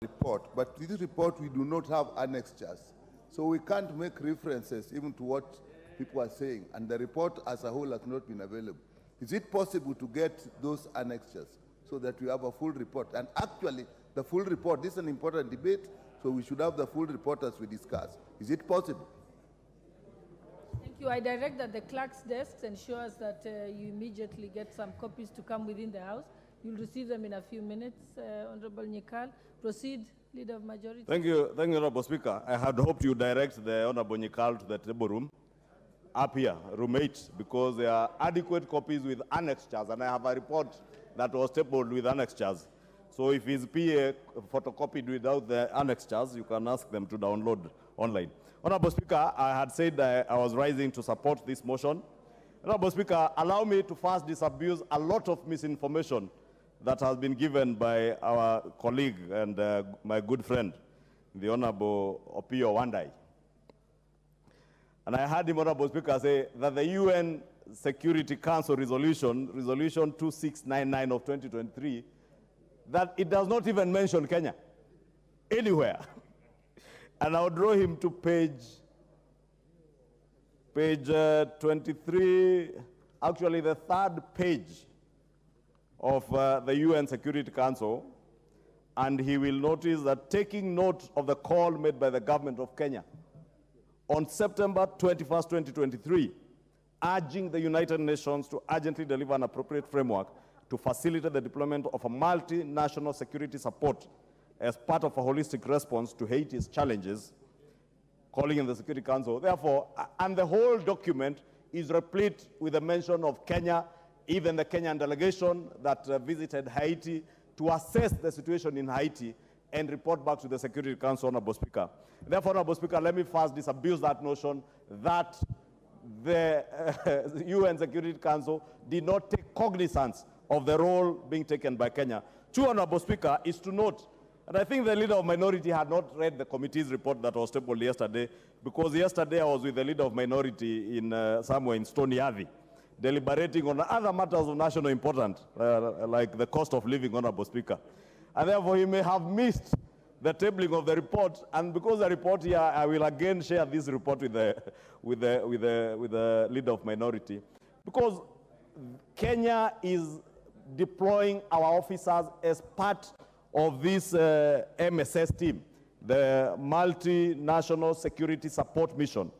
report, but this report we do not have annexures. So we can't make references even to what people are saying, and the report as a whole has not been available. Is it possible to get those annexures so that we have a full report? And actually, the full report, this is an important debate, so we should have the full report as we discuss. Is it possible? Thank you. I direct that the clerk's desk ensures that you immediately get some copies to come within the House. You'll receive them in a few minutes. Honorable Nyikal, proceed, Leader of Majority. Thank you, Honorable Speaker. I had hoped you direct the Honorable Nyikal to the table room, up here, room 8, because there are adequate copies with annexures, and I have a report that was tabled with annexures. So if his PA photocopied without the annexures, you can ask them to download online. Honorable Speaker, I had said that I was rising to support this motion. Honorable Speaker, allow me to first disabuse a lot of misinformation that has been given by our colleague and my good friend, the Honorable Opiyo Wandayi. And I heard him, Honorable Speaker, say that the UN Security Council resolution 2699 of 2023, that it does not even mention Kenya anywhere. And I'll draw him to page 23, actually the third page of the UN Security Council, and he will notice that taking note of the call made by the government of Kenya on September 21st, 2023, urging the United Nations to urgently deliver an appropriate framework to facilitate the deployment of a multinational security support as part of a holistic response to Haiti's challenges, calling in the Security Council. Therefore, and the whole document is replete with a mention of Kenya, even the Kenyan delegation that visited Haiti to assess the situation in Haiti and report back to the Security Council, Honorable Speaker. Therefore, Honorable Speaker, let me first disabuse that notion that the UN Security Council did not take cognizance of the role being taken by Kenya. Two, Honorable Speaker, is to note, and I think the Leader of Minority had not read the committee's report that was tabled yesterday, because yesterday I was with the Leader of Minority in somewhere in Stony Athi, deliberating on other matters of national importance, like the cost of living, Honorable Speaker. And therefore, he may have missed the tabling of the report, and because the report here, I will again share this report with the Leader of Minority, because Kenya is deploying our officers as part of this MSS team, the Multinational Security Support Mission.